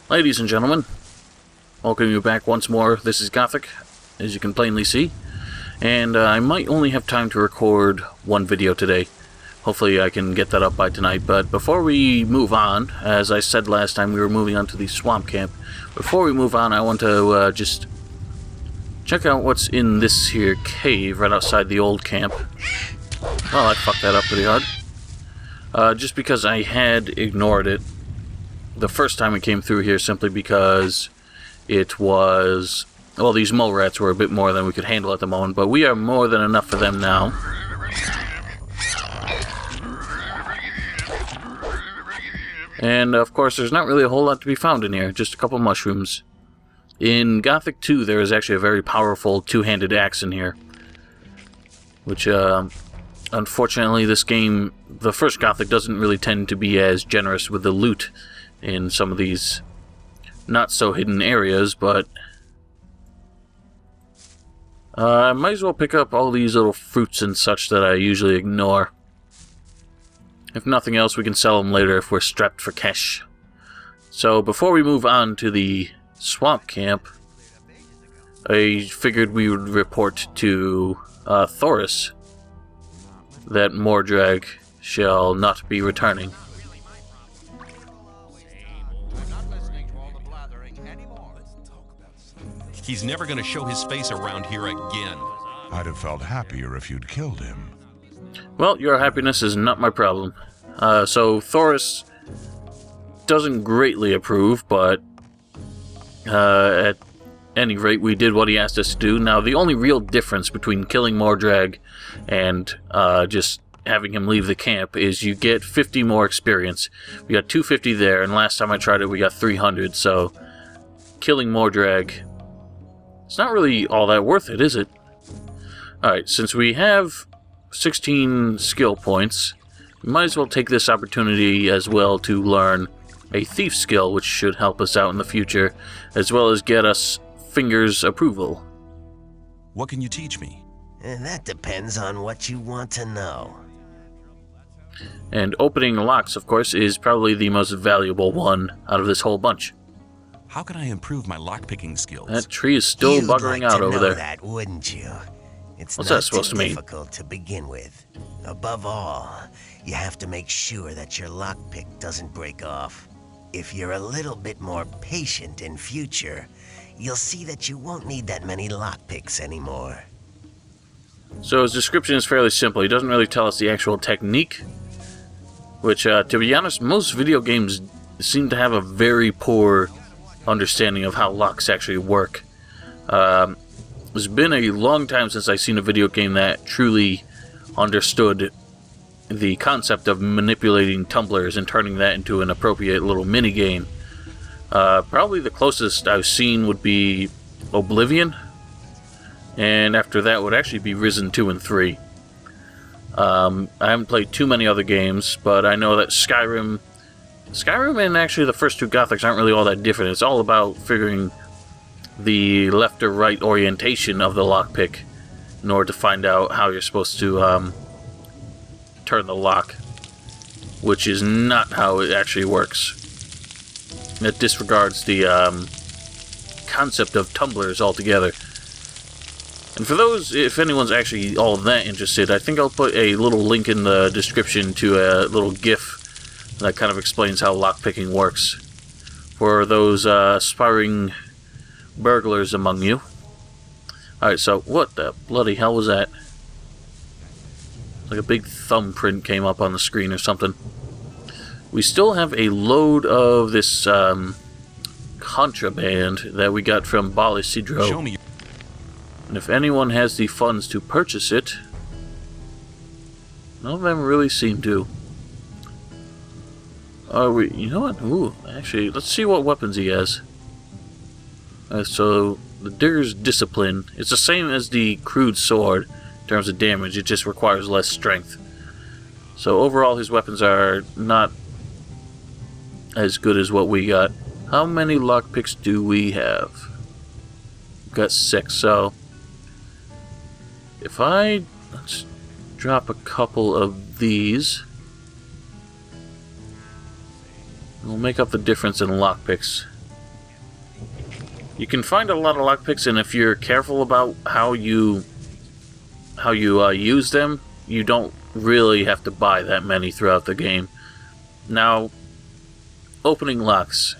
Ladies and gentlemen, welcome you back once more. This is Gothic, as you can plainly see, and I might only have time to record one video today. Hopefully I can get that up by tonight, but before we move on, as I said last time, we were moving on to the swamp camp. Before we move on, I want to just check out what's in this here cave right outside the old camp. Well, I fucked that up pretty hard. Just because I had ignored it the first time we came through here, simply because it was, well, these mole rats were a bit more than we could handle at the moment, but we are more than enough for them now. And of course there's not really a whole lot to be found in here, just a couple mushrooms. In Gothic 2 there is actually a very powerful two-handed axe in here, which unfortunately this game, the first Gothic, doesn't really tend to be as generous with the loot in some of these not so hidden areas, but I might as well pick up all these little fruits and such that I usually ignore. If nothing else, we can sell them later if we're strapped for cash. So before we move on to the swamp camp, I figured we would report to Thoris that Mordrag shall not be returning. He's never going to show his face around here again. I'd have felt happier if you'd killed him. Well, your happiness is not my problem. So Thoris doesn't greatly approve, but at any rate, we did what he asked us to do. Now, the only real difference between killing Mordrag and just having him leave the camp is you get 50 more experience. We got 250 there, and last time I tried it, we got 300, so killing Mordrag, it's not really all that worth it, is it? Alright, since we have 16 skill points, we might as well take this opportunity as well to learn a thief skill, which should help us out in the future, as well as get us Fingers approval. What can you teach me? That depends on what you want to know. And opening locks, of course, is probably the most valuable one out of this whole bunch. How can I improve my lockpicking skills? That tree is still buggering out over there. That, wouldn't you? It's What's not that supposed to mean? difficult to begin with. Above all, you have to make sure that your lockpick doesn't break off. If you're a little bit more patient in future, you'll see that you won't need that many lockpicks anymore. So his description is fairly simple. He doesn't really tell us the actual technique, which, to be honest, most video games seem to have a very poor understanding of how locks actually work. It's been a long time since I've seen a video game that truly understood the concept of manipulating tumblers and turning that into an appropriate little mini-game. Probably the closest I've seen would be Oblivion, and after that would actually be Risen 2 and 3. I haven't played too many other games, but I know that Skyrim and actually the first two Gothics aren't really all that different. It's all about figuring the left or right orientation of the lockpick in order to find out how you're supposed to turn the lock, which is not how it actually works. It disregards the concept of tumblers altogether. And for those, if anyone's actually all that interested, I think I'll put a little link in the description to a little GIF that kind of explains how lockpicking works for those aspiring burglars among you. Alright, so what the bloody hell was that? Like a big thumbprint came up on the screen or something. We still have a load of this contraband that we got from Bali Sidro. Show me. And if anyone has the funds to purchase it, none of them really seem to. Oh, you know what? Ooh, actually, let's see what weapons he has. So, the Digger's Discipline. It's the same as the Crude Sword in terms of damage. It just requires less strength. So, overall, his weapons are not as good as what we got. How many lockpicks do we have? We've got 6, so if let's drop a couple of these. We'll make up the difference in lockpicks. You can find a lot of lockpicks, and if you're careful about how you use them, you don't really have to buy that many throughout the game. Now, opening locks.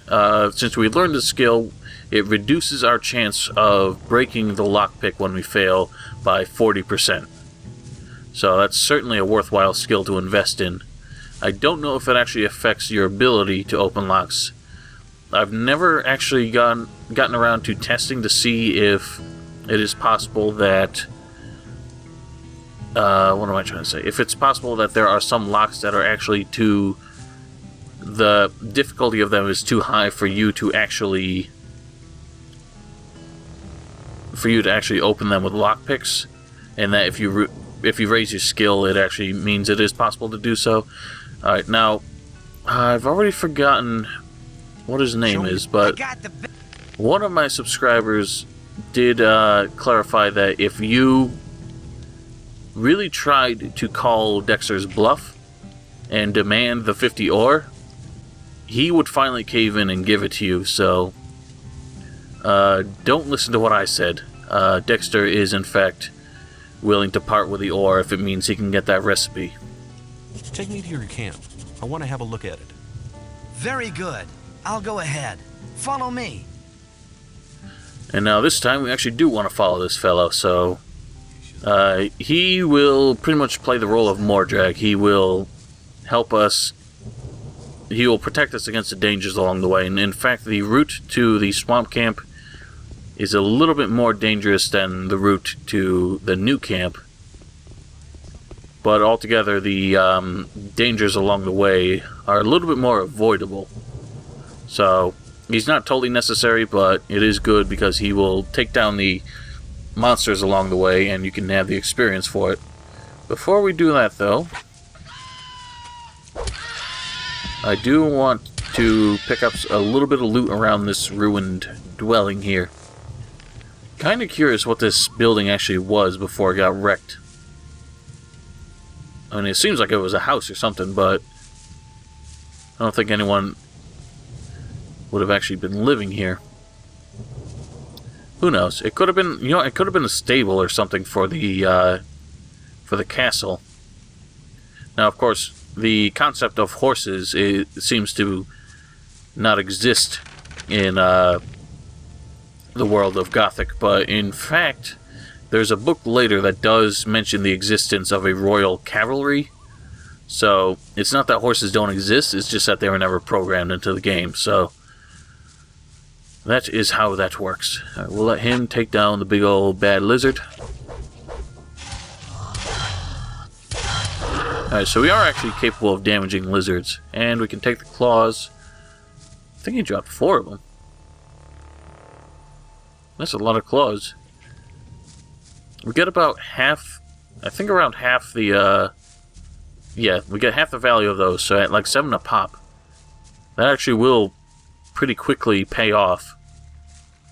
Since we learned the skill, it reduces our chance of breaking the lockpick when we fail by 40%. So that's certainly a worthwhile skill to invest in. I don't know if it actually affects your ability to open locks. I've never actually gotten around to testing to see if it is possible that... what am I trying to say? If it's possible that there are some locks that are actually too... the difficulty of them is too high for you to actually open them with lockpicks, and that if you raise your skill, it actually means it is possible to do so. Alright, now, I've already forgotten what his name is, but one of my subscribers did clarify that if you really tried to call Dexter's bluff and demand the 50 ore, he would finally cave in and give it to you. So don't listen to what I said. Dexter is in fact willing to part with the ore if it means he can get that recipe. Take me to your camp. I want to have a look at it. Very good. I'll go ahead. Follow me. And now this time we actually do want to follow this fellow, so he will pretty much play the role of Mordrag. He will help us. He will protect us against the dangers along the way. And in fact, the route to the swamp camp is a little bit more dangerous than the route to the new camp. But altogether, the dangers along the way are a little bit more avoidable. So, he's not totally necessary, but it is good because he will take down the monsters along the way, and you can have the experience for it. Before we do that, though, I do want to pick up a little bit of loot around this ruined dwelling here. Kind of curious what this building actually was before it got wrecked. I mean, it seems like it was a house or something, but I don't think anyone would have actually been living here. Who knows? It could have been, you know, it could have been a stable or something for the castle. Now, of course, the concept of horses, it seems to not exist in the world of Gothic, but in fact, there's a book later that does mention the existence of a royal cavalry. So, it's not that horses don't exist, it's just that they were never programmed into the game, so that is how that works. Right, we'll let him take down the big old bad lizard. Alright, so we are actually capable of damaging lizards. And we can take the claws. I think he dropped 4 of them. That's a lot of claws. We get about half, I think around half the, yeah, we get half the value of those, so at like 7 a pop. That actually will pretty quickly pay off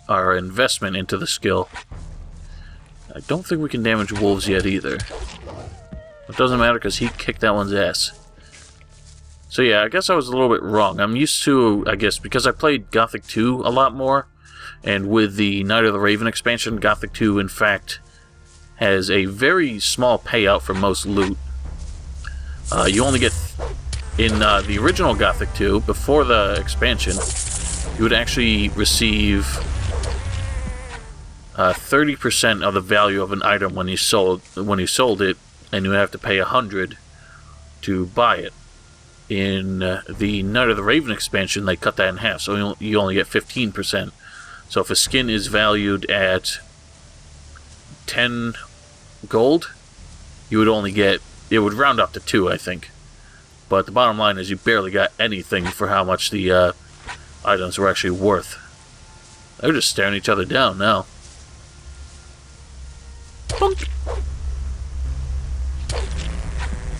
our investment into the skill. I don't think we can damage wolves yet either. It doesn't matter because he kicked that one's ass. So yeah, I guess I was a little bit wrong. I'm used to, I guess, because I played Gothic 2 a lot more, and with the Night of the Raven expansion, Gothic 2 in fact has a very small payout for most loot. You only get, in the original Gothic 2, before the expansion, you would actually receive 30% of the value of an item when you sold it, and you have to pay 100 to buy it. In the Night of the Raven expansion, they cut that in half, so you only get 15%. So if a skin is valued at 10 gold, you would only get, it would round up to 2, I think. But the bottom line is you barely got anything for how much the items were actually worth. They're just staring each other down now. Bonk.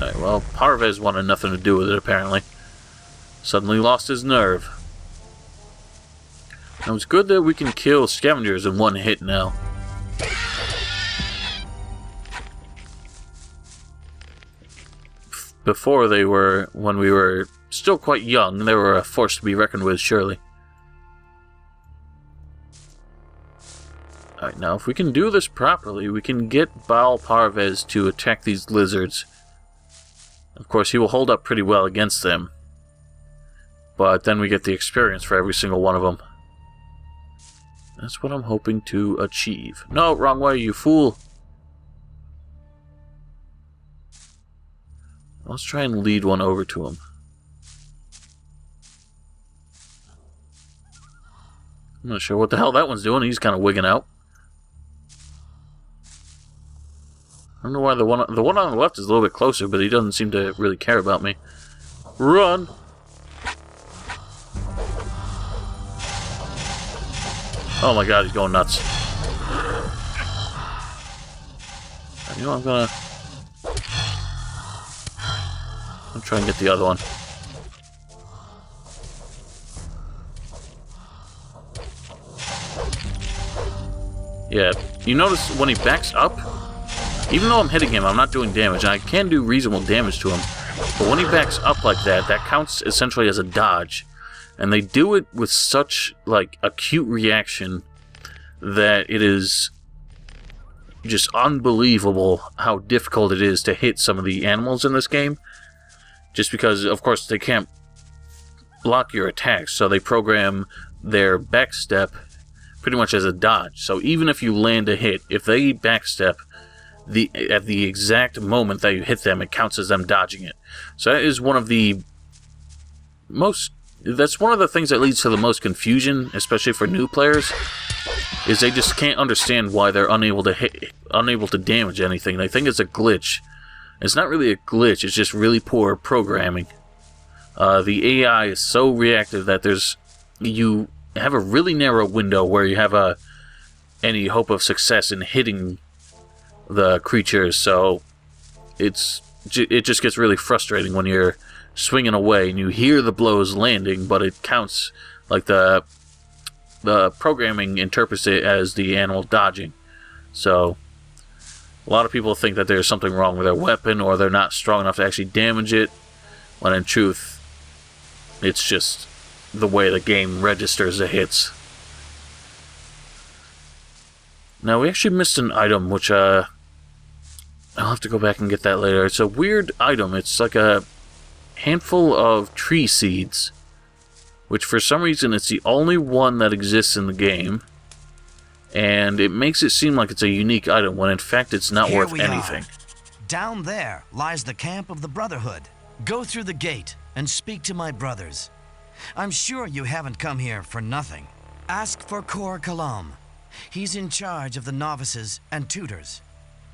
Alright, well, Parvez wanted nothing to do with it, apparently. Suddenly lost his nerve. Now, it's good that we can kill scavengers in one hit now. Before they were, when we were still quite young, they were a force to be reckoned with, surely. Alright, now if we can do this properly, we can get Baal Parvez to attack these lizards. Of course, he will hold up pretty well against them. But then we get the experience for every single one of them. That's what I'm hoping to achieve. No, wrong way, you fool! Let's try and lead one over to him. I'm not sure what the hell that one's doing. He's kind of wigging out. I don't know why the one on the left is a little bit closer, but he doesn't seem to really care about me. Run! Oh my god, he's going nuts. You know, I'm trying to get the other one. Yeah, you notice when he backs up, even though I'm hitting him, I'm not doing damage, and I can do reasonable damage to him. But when he backs up like that, that counts essentially as a dodge. And they do it with such, like, acute reaction that it is just unbelievable how difficult it is to hit some of the animals in this game. Just because, of course, they can't block your attacks, so they program their backstep pretty much as a dodge. So even if you land a hit, if they backstep at the exact moment that you hit them, it counts as them dodging it. So that is one of the most... That's one of the things that leads to the most confusion, especially for new players, is they just can't understand why they're unable to damage anything. They think it's a glitch. It's not really a glitch, it's just really poor programming. The AI is so reactive that you have a really narrow window where you have any hope of success in hitting the creatures, so it just gets really frustrating when you're swinging away and you hear the blows landing, but it counts like the programming interprets it as the animal dodging. So a lot of people think that there's something wrong with their weapon, or they're not strong enough to actually damage it, when in truth it's just the way the game registers the hits. Now we actually missed an item, which I'll have to go back and get that later. It's a weird item. It's like a handful of tree seeds, which for some reason it's the only one that exists in the game, and it makes it seem like it's a unique item when in fact it's not Here worth we anything. Are. Down there lies the camp of the Brotherhood. Go through the gate and speak to my brothers. I'm sure you haven't come here for nothing. Ask for Kor Kalam. He's in charge of the novices and tutors.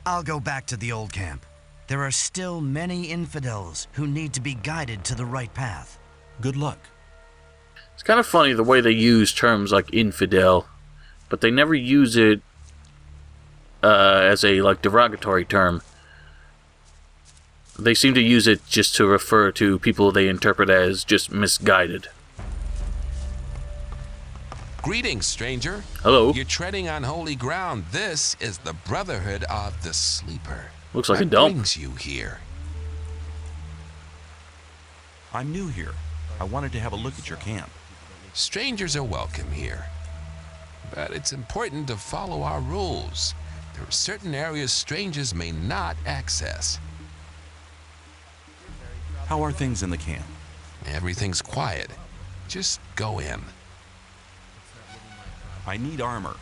I'll go back to the old camp. There are still many infidels who need to be guided to the right path. Good luck. It's kind of funny the way they use terms like infidel, but they never use it as a derogatory term. They seem to use it just to refer to people they interpret as just misguided. Greetings, stranger. Hello. You're treading on holy ground. This is the Brotherhood of the Sleeper. Looks like what a dump. brings you here? I'm new here. I wanted to have a look at your camp. Strangers are welcome here. But it's important to follow our rules. There are certain areas strangers may not access. How are things in the camp? Everything's quiet. Just go in. I need armor.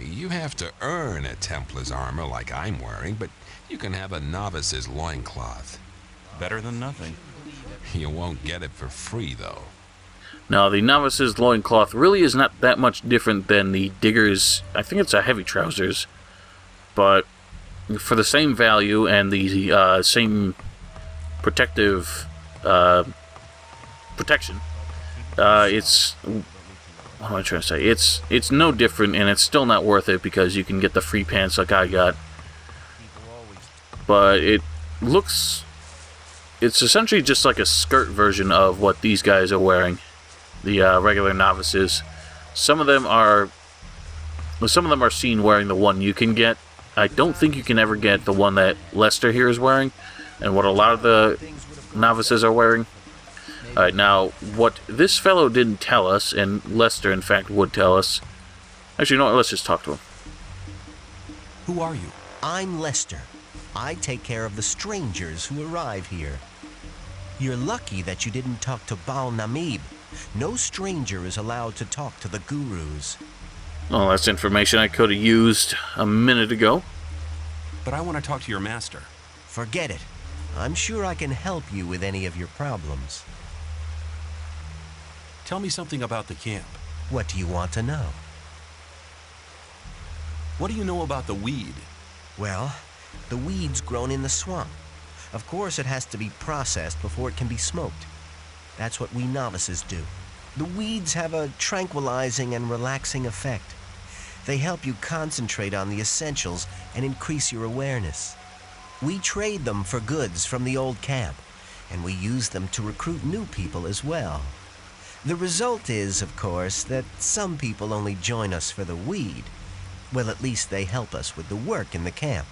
You have to earn a Templar's armor like I'm wearing, but you can have a novice's loincloth. Better than nothing. You won't get it for free, though. Now, the novice's loincloth really is not that much different than the digger's, I think it's a heavy trousers, but for the same value and the same protective protection, it's... What am I trying to say? It's no different, and it's still not worth it because you can get the free pants like I got. But it looks... It's essentially just like a skirt version of what these guys are wearing. The regular novices. Some of them are seen wearing the one you can get. I don't think you can ever get the one that Lester here is wearing, and what a lot of the novices are wearing. Alright, now, what this fellow didn't tell us, and Lester, in fact, would tell us... Actually, no, let's just talk to him. Who are you? I'm Lester. I take care of the strangers who arrive here. You're lucky that you didn't talk to Baal Namib. No stranger is allowed to talk to the gurus. Well, that's information I could have used a minute ago. But I want to talk to your master. Forget it. I'm sure I can help you with any of your problems. Tell me something about the camp. What do you want to know? What do you know about the weed? Well, the weed's grown in the swamp. Of course, it has to be processed before it can be smoked. That's what we novices do. The weeds have a tranquilizing and relaxing effect. They help you concentrate on the essentials and increase your awareness. We trade them for goods from the old camp, and we use them to recruit new people as well. The result is, of course, that some people only join us for the weed. Well, at least they help us with the work in the camp.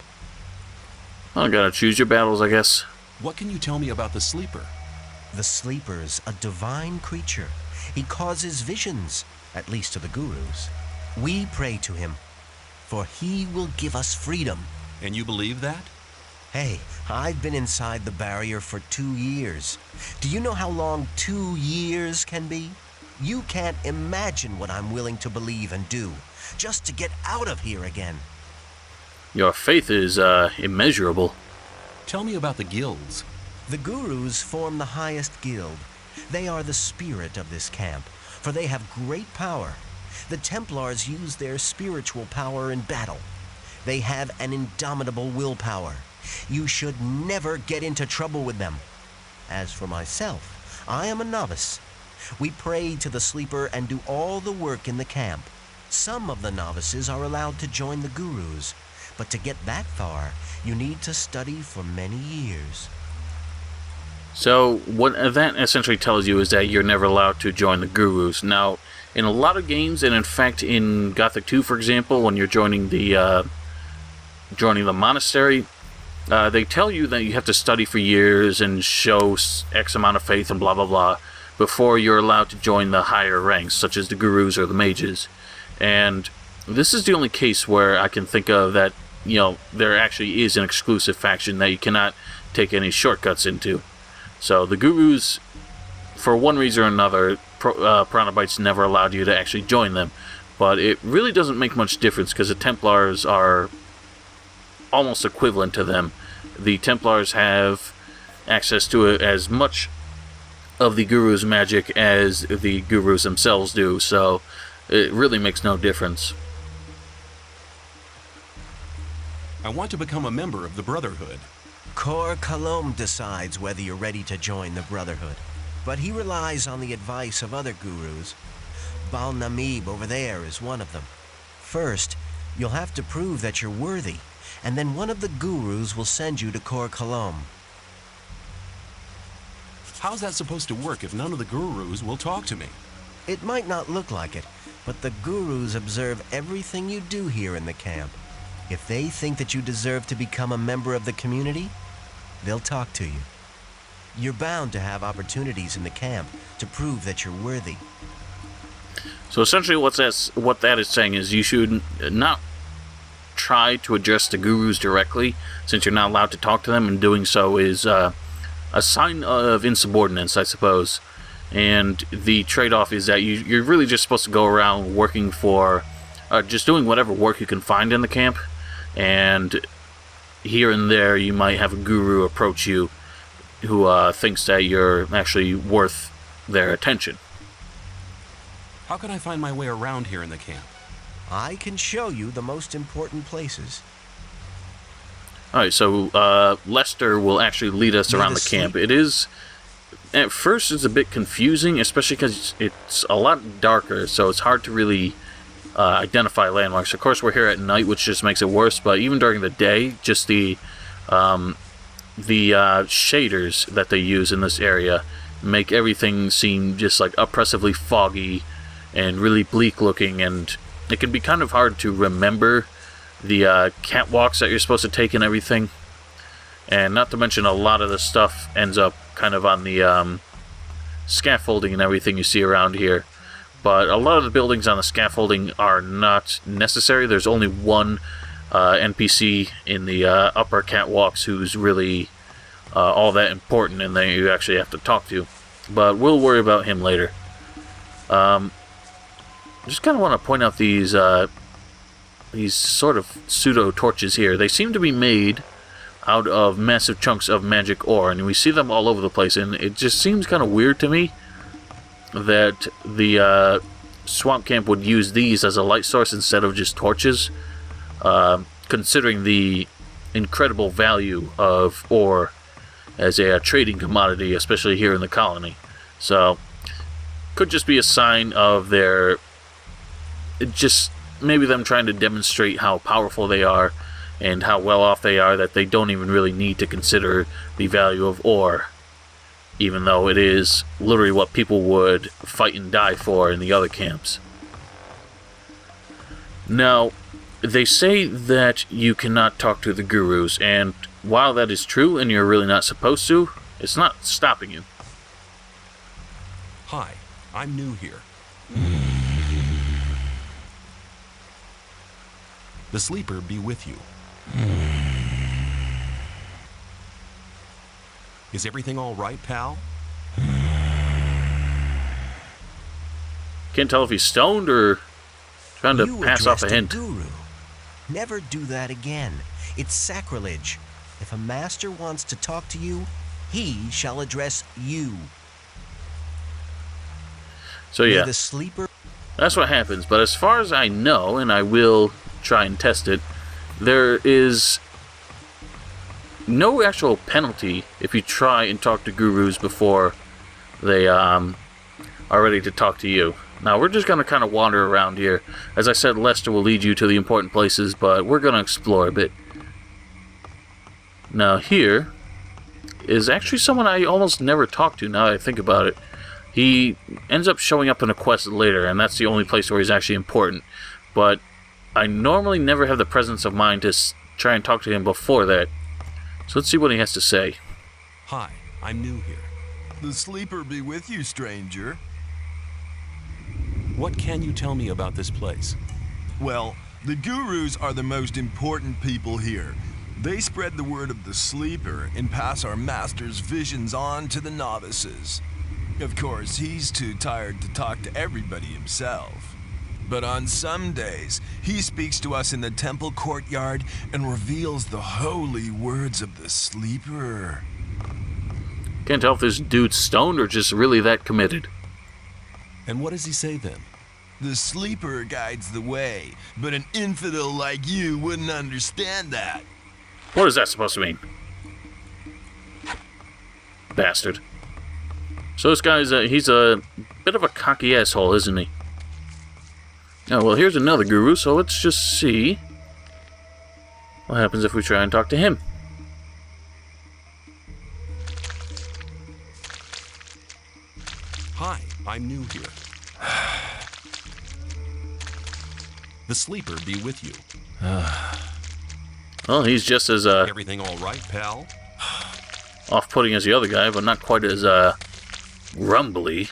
Well, gotta choose your battles, I guess. What can you tell me about the sleeper? The sleeper's a divine creature. He causes visions, at least to the gurus. We pray to him, for he will give us freedom. And you believe that? Hey, I've been inside the barrier for 2 years. Do you know how long 2 years can be? You can't imagine what I'm willing to believe and do, just to get out of here again. Your faith is, immeasurable. Tell me about the guilds. The gurus form the highest guild. They are the spirit of this camp, for they have great power. The Templars use their spiritual power in battle. They have an indomitable willpower. You should never get into trouble with them. As for myself, I am a novice. We pray to the sleeper and do all the work in the camp. Some of the novices are allowed to join the gurus, but to get that far, you need to study for many years. So, what that essentially tells you is that you're never allowed to join the gurus. Now, in a lot of games, and in fact in Gothic 2, for example, when you're joining the monastery, they tell you that you have to study for years and show X amount of faith and blah blah blah before you're allowed to join the higher ranks, such as the gurus or the mages. And this is the only case where I can think of that, you know, there actually is an exclusive faction that you cannot take any shortcuts into. So the gurus, for one reason or another, Piranha Bytes never allowed you to actually join them. But it really doesn't make much difference because the Templars are almost equivalent to them. The Templars have access to as much of the gurus' magic as the gurus themselves do, so it really makes no difference. I want to become a member of the Brotherhood. Kor Kalom decides whether you're ready to join the Brotherhood, but he relies on the advice of other gurus. Baal Namib over there is one of them. First, you'll have to prove that you're worthy, and then one of the gurus will send you to Kor Kalom. How's that supposed to work if none of the gurus will talk to me? It might not look like it, but the gurus observe everything you do here in the camp. If they think that you deserve to become a member of the community, they'll talk to you. You're bound to have opportunities in the camp to prove that you're worthy. So essentially what that is saying is you should not try to address the gurus directly, since you're not allowed to talk to them, and doing so is a sign of insubordinance, I suppose. And the trade-off is that you're really just supposed to go around working for, just doing whatever work you can find in the camp, and here and there you might have a guru approach you who thinks that you're actually worth their attention. How can I find my way around here in the camp? I can show you the most important places. Alright, so Lester will actually lead us around the camp. It is, at first it's a bit confusing, especially because it's a lot darker, so it's hard to really identify landmarks. Of course, we're here at night, which just makes it worse, but even during the day, just the shaders that they use in this area make everything seem just like oppressively foggy and really bleak looking, and it can be kind of hard to remember the catwalks that you're supposed to take and everything. And not to mention, a lot of the stuff ends up kind of on the scaffolding and everything you see around here. But a lot of the buildings on the scaffolding are not necessary. There's only one NPC in the upper catwalks who's really all that important and that you actually have to talk to. But we'll worry about him later. Just kind of want to point out these sort of pseudo torches here. They seem to be made out of massive chunks of magic ore, and we see them all over the place, and it just seems kind of weird to me that the swamp camp would use these as a light source instead of just torches, considering the incredible value of ore as a trading commodity, especially here in the colony. So, could just be a sign of their, just maybe them trying to demonstrate how powerful they are and how well off they are, that they don't even really need to consider the value of ore, even though it is literally what people would fight and die for in the other camps. Now, they say that you cannot talk to the gurus, and while that is true and you're really not supposed to, it's not stopping you. Hi, I'm new here. The sleeper be with you. Is everything all right, pal? Can't tell if he's stoned or trying to pass off a hint. Guru. Never do that again. It's sacrilege. If a master wants to talk to you, he shall address you. So yeah, The sleeper. that's what happens. But as far as I know, and I will try and test it, there is no actual penalty if you try and talk to gurus before they are ready to talk to you. Now, we're just going to kind of wander around here. As I said, Lester will lead you to the important places, but we're going to explore a bit. Now, here is actually someone I almost never talk to now that I think about it. He ends up showing up in a quest later, and that's the only place where he's actually important. But I normally never have the presence of mind to try and talk to him before that. So let's see what he has to say. Hi, I'm new here. The sleeper be with you, stranger. What can you tell me about this place? Well, the gurus are the most important people here. They spread the word of the sleeper and pass our master's visions on to the novices. Of course, he's too tired to talk to everybody himself. But on some days, he speaks to us in the temple courtyard and reveals the holy words of the sleeper. Can't tell if this dude's stoned or just really that committed. And what does he say then? The sleeper guides the way, but an infidel like you wouldn't understand that. What is that supposed to mean? Bastard. So this guy's he's a bit of a cocky asshole, isn't he? Oh, well, here's another guru, so let's just see what happens if we try and talk to him. Hi, I'm new here. The sleeper be with you. Well, he's just as Everything all right, pal? off-putting as the other guy, but not quite as grumbly.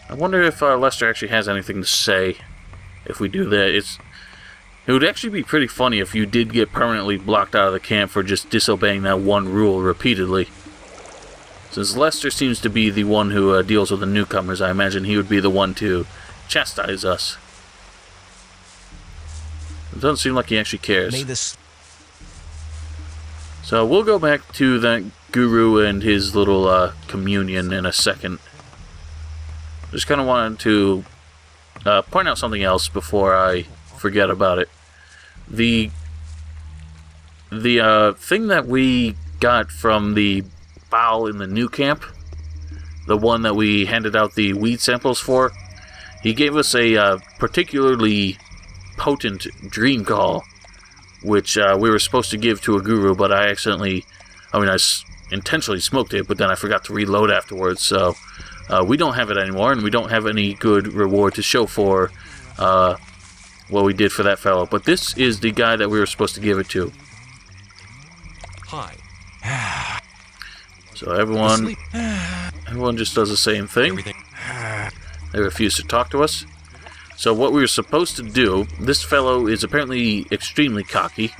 I wonder if Lester actually has anything to say if we do that. It would actually be pretty funny if you did get permanently blocked out of the camp for just disobeying that one rule repeatedly. Since Lester seems to be the one who deals with the newcomers, I imagine he would be the one to chastise us. It doesn't seem like he actually cares. So we'll go back to that guru and his little communion in a second. Just kind of wanted to point out something else before I forget about it. The thing that we got from the Baal in the new camp, the one that we handed out the weed samples for, he gave us a particularly potent dream call, which we were supposed to give to a guru, but I intentionally smoked it, but then I forgot to reload afterwards, so we don't have it anymore, and we don't have any good reward to show for what we did for that fellow. But this is the guy that we were supposed to give it to. Hi. So everyone just does the same thing. Everything. They refuse to talk to us. So what we were supposed to do, this fellow is apparently extremely cocky,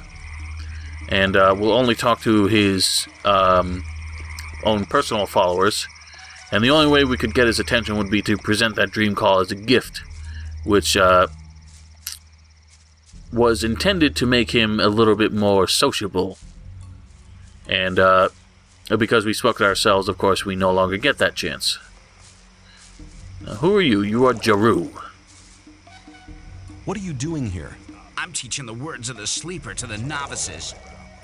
and will only talk to his own personal followers, and the only way we could get his attention would be to present that dream call as a gift, which was intended to make him a little bit more sociable. And because we spoke to ourselves, of course, we no longer get that chance. Now, who are you? You are Jaru. What are you doing here? I'm teaching the words of the sleeper to the novices.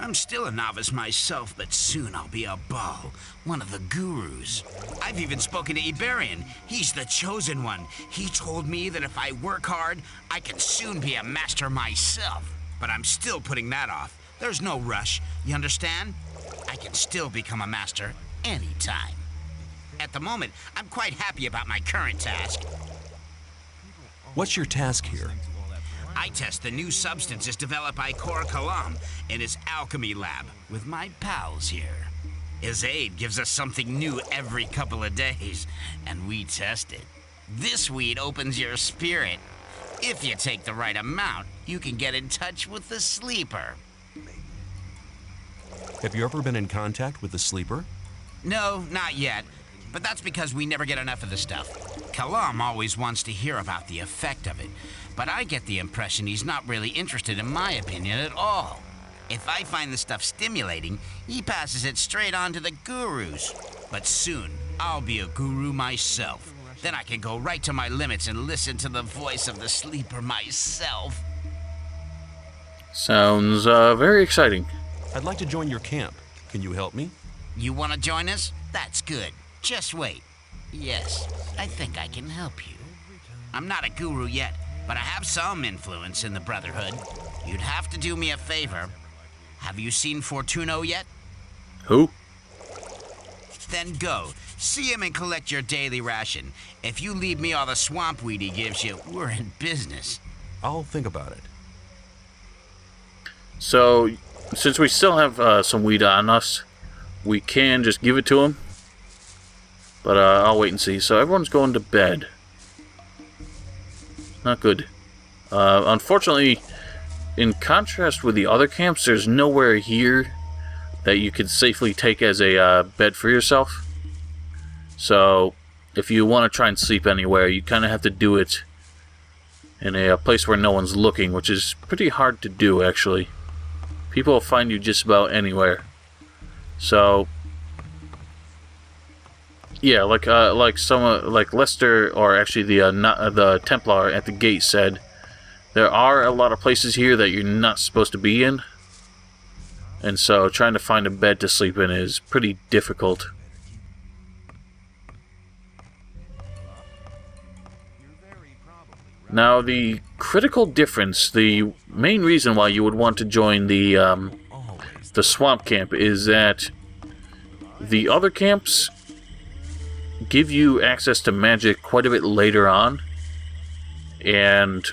I'm still a novice myself, but soon I'll be a Baal, one of the gurus. I've even spoken to Iberian. He's the chosen one. He told me that if I work hard, I can soon be a master myself. But I'm still putting that off. There's no rush, you understand? I can still become a master anytime. At the moment, I'm quite happy about my current task. What's your task here? I test the new substances developed by Kor Kalam in his alchemy lab with my pals here. His aid gives us something new every couple of days, and we test it. This weed opens your spirit. If you take the right amount, you can get in touch with the sleeper. Have you ever been in contact with the sleeper? No, not yet. But that's because we never get enough of the stuff. Kalam always wants to hear about the effect of it, but I get the impression he's not really interested in my opinion at all. If I find the stuff stimulating, he passes it straight on to the gurus. But soon, I'll be a guru myself. Then I can go right to my limits and listen to the voice of the sleeper myself. Sounds very exciting. I'd like to join your camp. Can you help me? You want to join us? That's good. Just wait. Yes, I think I can help you. I'm not a guru yet, but I have some influence in the Brotherhood. You'd have to do me a favor. Have you seen Fortuno yet? Who? Then go. See him and collect your daily ration. If you leave me all the swamp weed he gives you, we're in business. I'll think about it. So, since we still have some weed on us, we can just give it to him. But I'll wait and see. So everyone's going to bed. Not good. Unfortunately, in contrast with the other camps, there's nowhere here that you could safely take as a bed for yourself. So, if you want to try and sleep anywhere, you kind of have to do it in a place where no one's looking, which is pretty hard to do, actually. People will find you just about anywhere. So, yeah, like Lester, or actually the Templar at the gate said, there are a lot of places here that you're not supposed to be in, and so trying to find a bed to sleep in is pretty difficult. Now, the critical difference, the main reason why you would want to join the swamp camp is that the other camps give you access to magic quite a bit later on, and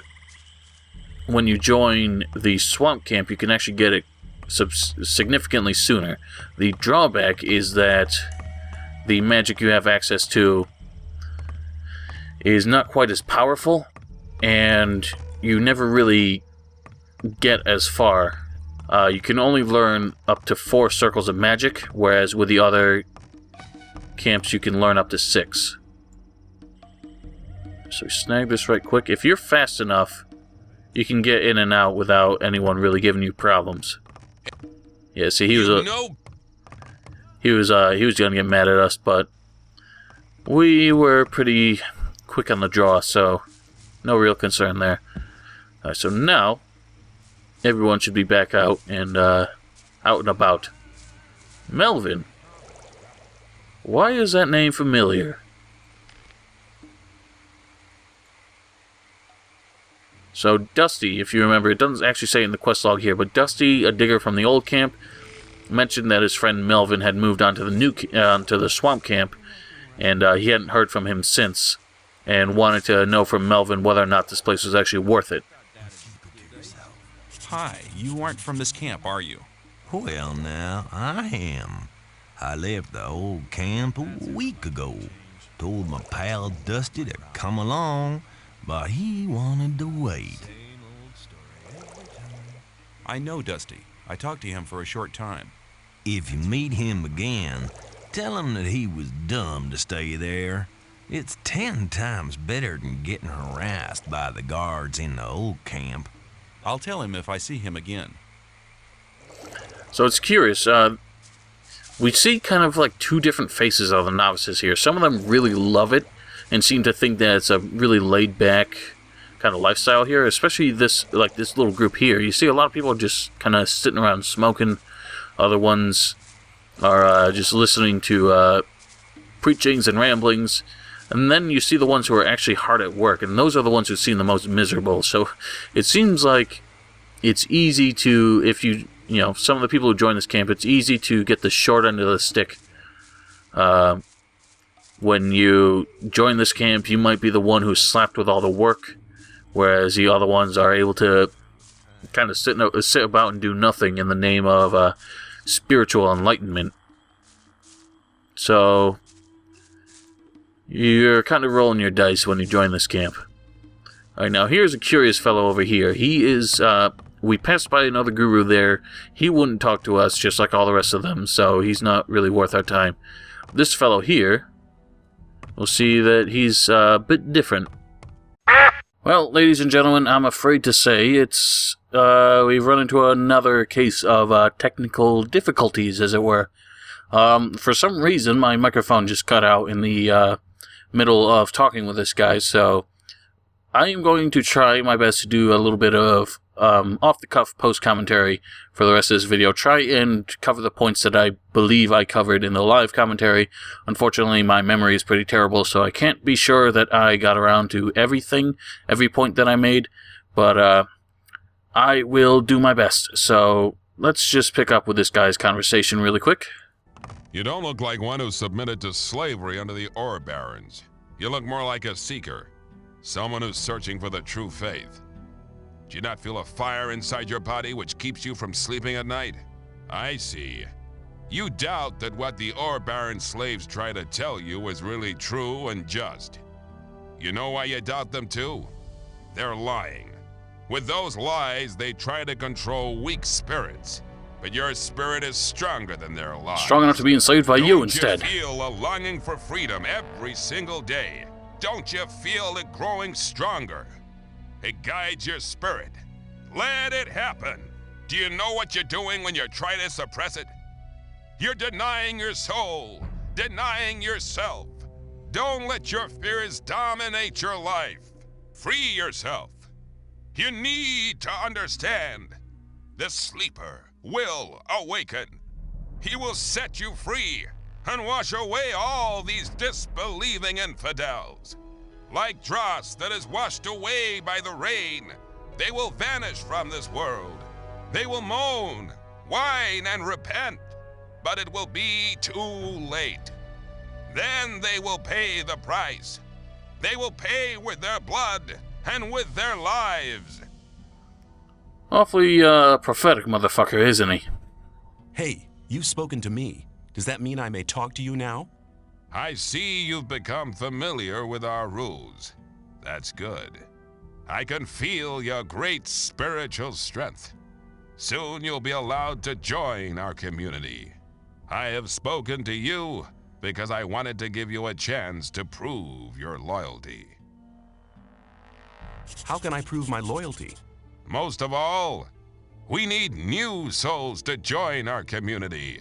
when you join the swamp camp, you can actually get it significantly sooner. The drawback is that the magic you have access to is not quite as powerful, and you never really get as far. You can only learn up to 4 circles of magic, whereas with the other camps you can learn up to 6. So snag this right quick. If you're fast enough, you can get in and out without anyone really giving you problems. Yeah, see, he was gonna get mad at us, but we were pretty quick on the draw, so no real concern there. Alright, so now everyone should be back out and about. Melvin. Why is that name familiar? So Dusty, if you remember, it doesn't actually say it in the quest log here, but Dusty, a digger from the old camp, mentioned that his friend Melvin had moved on to the swamp camp, and he hadn't heard from him since, and wanted to know from Melvin whether or not this place was actually worth it. Hi, you aren't from this camp, are you? Well, now, I am. I left the old camp a week ago. Told my pal Dusty to come along, but he wanted to wait. I know Dusty. I talked to him for a short time. If you meet him again, tell him that he was dumb to stay there. It's 10 times better than getting harassed by the guards in the old camp. I'll tell him if I see him again. So it's curious. We see kind of like two different faces of the novices here. Some of them really love it and seem to think that it's a really laid-back kind of lifestyle here, especially this little group here. You see a lot of people just kind of sitting around smoking. Other ones are just listening to preachings and ramblings. And then you see the ones who are actually hard at work, and those are the ones who seem the most miserable. So it seems like it's easy to, if you know, some of the people who join this camp, it's easy to get the short end of the stick. When you join this camp, you might be the one who's slapped with all the work, whereas the other ones are able to kind of sit about and do nothing in the name of spiritual enlightenment. So you're kind of rolling your dice when you join this camp. Alright, now here's a curious fellow over here. He is, we passed by another guru there. He wouldn't talk to us, just like all the rest of them, so he's not really worth our time. This fellow here, we'll see that he's a bit different. Well, ladies and gentlemen, I'm afraid to say it's, we've run into another case of technical difficulties, as it were. For some reason, my microphone just cut out in the middle of talking with this guy, so I am going to try my best to do a little bit of off-the-cuff post-commentary for the rest of this video. Try and cover the points that I believe I covered in the live commentary. Unfortunately, my memory is pretty terrible, so I can't be sure that I got around to everything, every point that I made, but I will do my best. So let's just pick up with this guy's conversation really quick. You don't look like one who submitted to slavery under the ore barons. You look more like a seeker, someone who's searching for the true faith. Do you not feel a fire inside your body which keeps you from sleeping at night? I see. You doubt that what the ore baron slaves try to tell you is really true and just. You know why you doubt them too? They're lying. With those lies, they try to control weak spirits. But your spirit is stronger than their lies. Strong enough to be enslaved by you instead. Don't you feel a longing for freedom every single day? Don't you feel it growing stronger? It guides your spirit. Let it happen. Do you know what you're doing when you try to suppress it? You're denying your soul, denying yourself. Don't let your fears dominate your life. Free yourself. You need to understand. The sleeper will awaken. He will set you free and wash away all these disbelieving infidels. Like dross that is washed away by the rain, they will vanish from this world. They will moan, whine, and repent, but it will be too late. Then they will pay the price. They will pay with their blood and with their lives. Awfully prophetic motherfucker, isn't he? Hey, you've spoken to me. Does that mean I may talk to you now? I see you've become familiar with our rules. That's good. I can feel your great spiritual strength. Soon you'll be allowed to join our community. I have spoken to you because I wanted to give you a chance to prove your loyalty. How can I prove my loyalty? Most of all, we need new souls to join our community.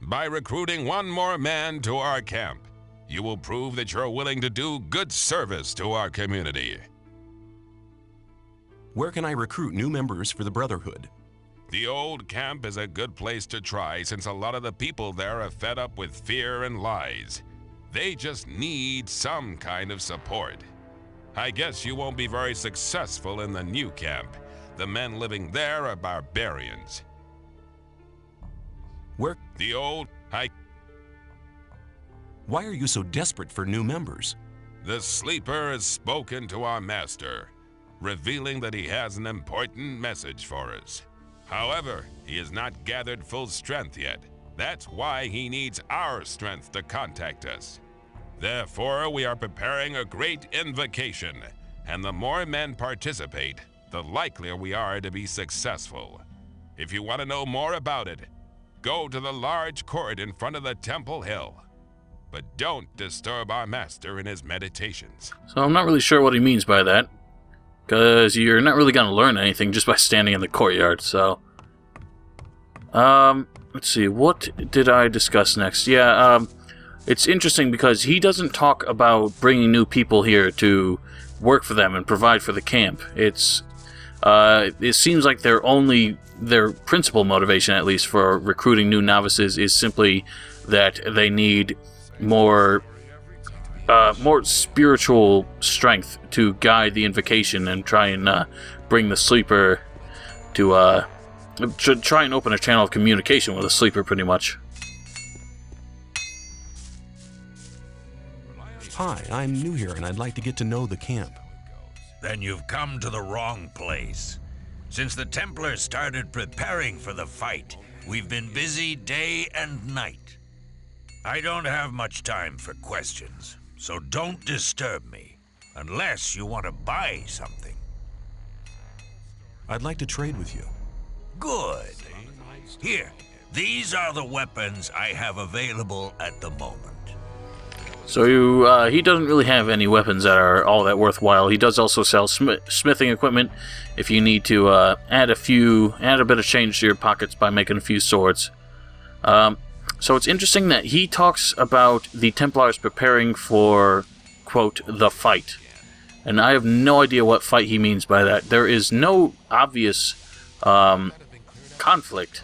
By recruiting one more man to our camp, you will prove that you're willing to do good service to our community. Where can I recruit new members for the Brotherhood? The old camp is a good place to try since a lot of the people there are fed up with fear and lies. They just need some kind of support. I guess you won't be very successful in the new camp. The men living there are barbarians. Where? The old... Why are you so desperate for new members? The sleeper has spoken to our master, revealing that he has an important message for us. However, he has not gathered full strength yet. That's why he needs our strength to contact us. Therefore, we are preparing a great invocation And the more men participate, the likelier we are to be successful. If you want to know more about it, go to the large court in front of the Temple Hill. But don't disturb our master in his meditations. So I'm not really sure what he means by that, because you're not really going to learn anything just by standing in the courtyard, so... let's see, what did I discuss next? Yeah, it's interesting because he doesn't talk about bringing new people here to work for them and provide for the camp. It seems like their principal motivation, at least, for recruiting new novices is simply that they need more spiritual strength to guide the invocation and try and bring the sleeper to try and open a channel of communication with the sleeper, pretty much. Hi, I'm new here and I'd like to get to know the camp. Then you've come to the wrong place. Since the Templars started preparing for the fight, we've been busy day and night. I don't have much time for questions, so don't disturb me, unless you want to buy something. I'd like to trade with you. Good. Here, these are the weapons I have available at the moment. So he doesn't really have any weapons that are all that worthwhile. He does also sell smithing equipment if you need to add a bit of change to your pockets by making a few swords. So it's interesting that he talks about the Templars preparing for, quote, the fight. And I have no idea what fight he means by that. There is no obvious conflict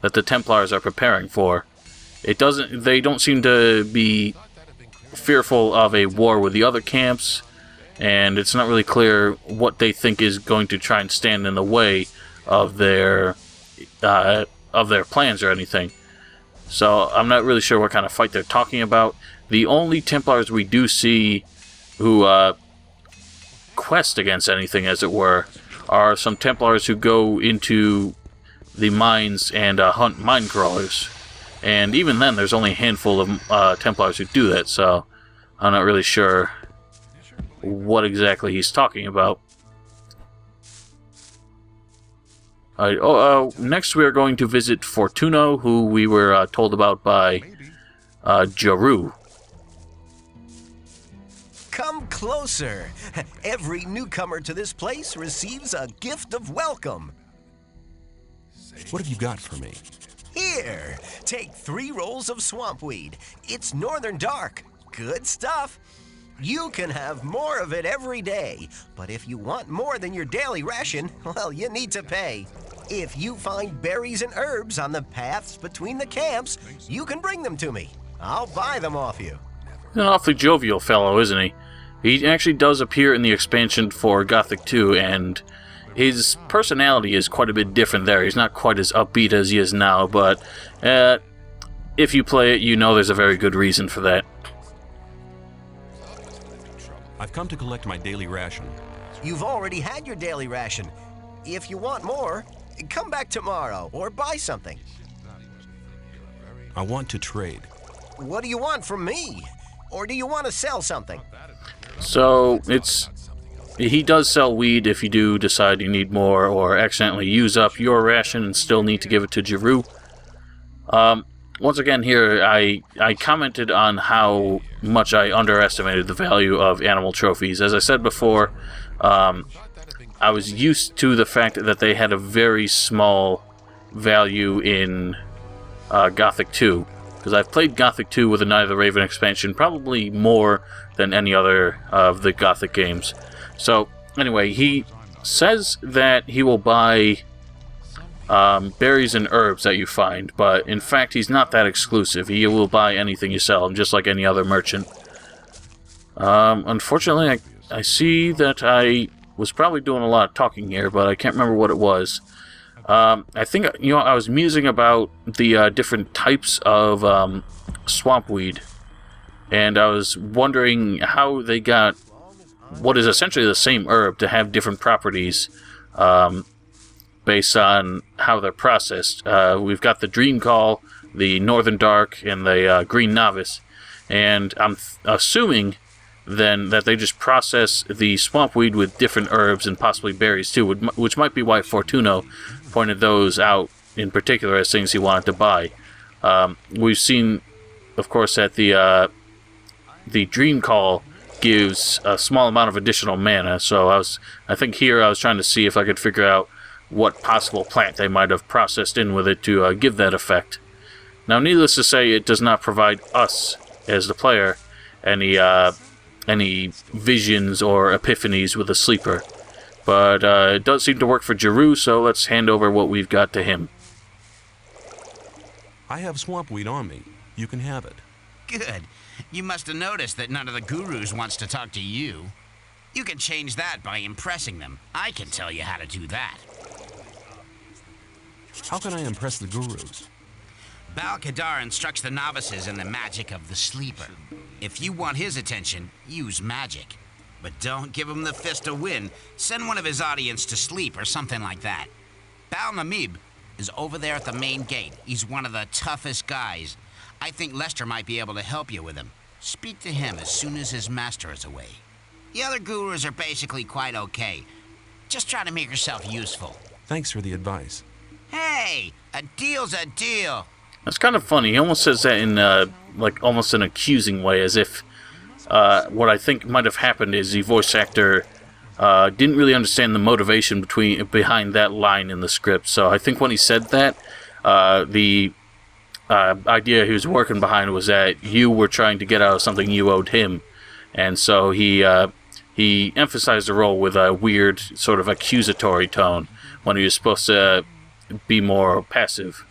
that the Templars are preparing for. They don't seem to be fearful of a war with the other camps, and it's not really clear what they think is going to try and stand in the way of their plans or anything. So I'm not really sure what kind of fight they're talking about. The only Templars we do see who quest against anything, as it were, are some Templars who go into the mines and hunt mine crawlers. And even then, there's only a handful of Templars who do that, so I'm not really sure what exactly he's talking about. Alright, next we are going to visit Fortuno, who we were told about by Jaru. Come closer. Every newcomer to this place receives a gift of welcome. What have you got for me? Here, take 3 rolls of swampweed. It's northern dark. Good stuff. You can have more of it every day, but if you want more than your daily ration, well, you need to pay. If you find berries and herbs on the paths between the camps, you can bring them to me. I'll buy them off you. An awfully jovial fellow, isn't he? He actually does appear in the expansion for Gothic 2, and his personality is quite a bit different there. He's not quite as upbeat as he is now, but if you play it, you know there's a very good reason for that. I've come to collect my daily ration. You've already had your daily ration. If you want more, come back tomorrow or buy something. I want to trade. What do you want from me? Or do you want to sell something? So, he does sell weed if you do decide you need more or accidentally use up your ration and still need to give it to Jaru. Once again here, I commented on how much I underestimated the value of animal trophies. As I said before, I was used to the fact that they had a very small value in Gothic 2. Because I've played Gothic 2 with the Night of the Raven expansion probably more than any other of the Gothic games. So, anyway, he says that he will buy berries and herbs that you find, but in fact he's not that exclusive. He will buy anything you sell him, just like any other merchant. Unfortunately, I see that I was probably doing a lot of talking here, but I can't remember what it was. I think, I was musing about the different types of swampweed, and I was wondering how they got what is essentially the same herb to have different properties based on how they're processed. We've got the Dream Call, the Northern Dark, and the Green Novice, and I'm assuming then that they just process the swamp weed with different herbs and possibly berries too, which might be why Fortuno pointed those out in particular as things he wanted to buy. We've seen, of course, that the Dream Call gives a small amount of additional mana, so I think here I was trying to see if I could figure out what possible plant they might have processed in with it to give that effect. Now, needless to say, it does not provide us, as the player, any visions or epiphanies with a sleeper. But it does seem to work for Jeru, so let's hand over what we've got to him. I have swamp weed on me. You can have it. Good. You must have noticed that none of the gurus wants to talk to you. You can change that by impressing them. I can tell you how to do that. How can I impress the gurus? Bal-Kadar instructs the novices in the magic of the sleeper. If you want his attention, use magic. But don't give him the fist to win. Send one of his audience to sleep or something like that. Bal-Namib is over there at the main gate. He's one of the toughest guys. I think Lester might be able to help you with him. Speak to him as soon as his master is away. The other gurus are basically quite okay. Just try to make yourself useful. Thanks for the advice. Hey, a deal's a deal. That's kind of funny. He almost says that in, like, almost an accusing way, as if what I think might have happened is the voice actor didn't really understand the motivation behind that line in the script. So I think when he said that, the idea he was working behind was that you were trying to get out of something you owed him. And so he emphasized the role with a weird, sort of accusatory tone when he was supposed to be more passive.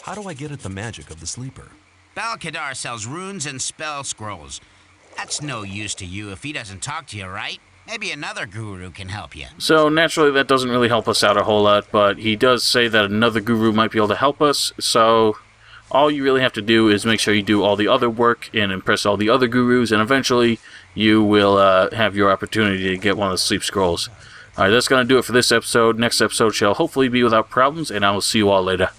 How do I get at the magic of the sleeper? Bal-Kadar sells runes and spell scrolls. That's no use to you if he doesn't talk to you, right? Maybe another guru can help you. So naturally that doesn't really help us out a whole lot, but he does say that another guru might be able to help us, so all you really have to do is make sure you do all the other work and impress all the other gurus, and eventually you will have your opportunity to get one of the sleep scrolls. Alright, that's going to do it for this episode. Next episode shall hopefully be without problems, and I will see you all later.